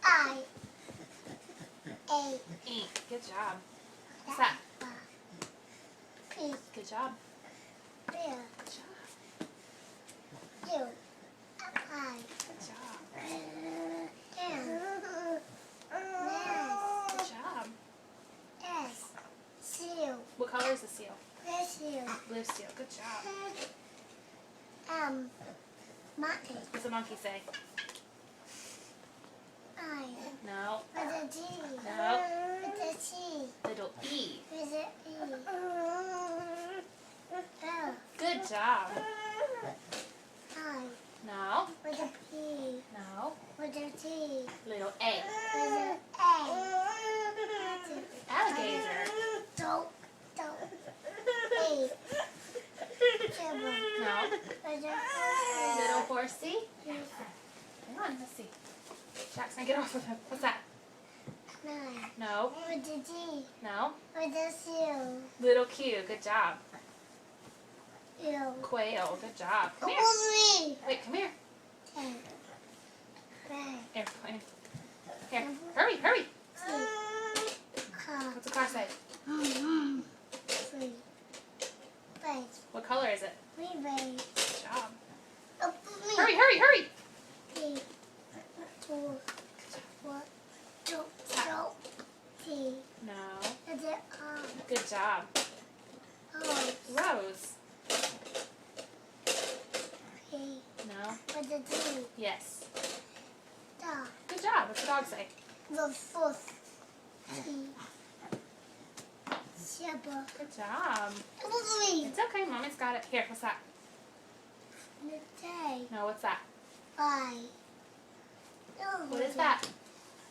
I. A. E. Good job. What's that? P. Good job. B. Good job. U. I. Good job. M. Good job. S. Seal. What color is the seal? Red seal. Blue seal. Good job. Monkey. What's the monkey say? I. No. With a G. No. With a T. Little E. With a E. L. Good job. I. No. With a P. No. With a T. Little A. With a A. Alligator. Dope. A. Jibber. No. With a Little horsey. Hang on, let's see. Jackson, get off of him. What's that? 9. No. With a G. No. With a seal. Little Q. Good job. U. Quail. Good job. Come here. Only. Wait, come here. 10. Red. Airplane. Here. Hurry, hurry. C. Car. What's the car say? 3. Base. What color is it? Rebate. Good job. Oh, Hurry, hurry, hurry. T. 2. 4. 2. T. No. With a R. Good job. O. Rose. P. No. With a D. Yes. Dog. Good job. What's the dog say? The 4th. T. Shibber. Good job. Only. It's okay. Mommy's got it. Here, what's that? The day. No, what's that? 5. What is that?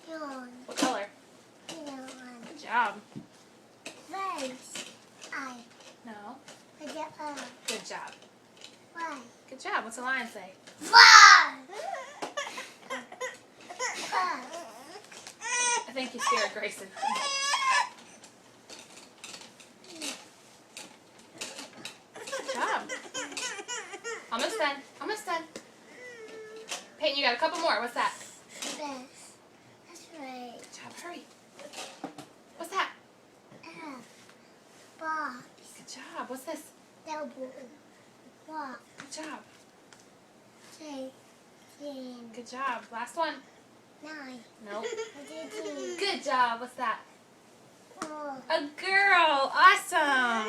Yawn. What color? Yawn. Good job. Face. I. No. With a R. Good job. Y. Good job. What's the lion say? 5. I think you scared Grayson. Good job. Almost done. Almost done. Peyton, you got a couple more. What's that? That's right. Good job. Hurry. What's that? F. Box. Good job. What's this? Double. Walk. Good job. J. Good job. Last one. 9. Nope. With a D. Good job. What's that? 4. A girl. Awesome.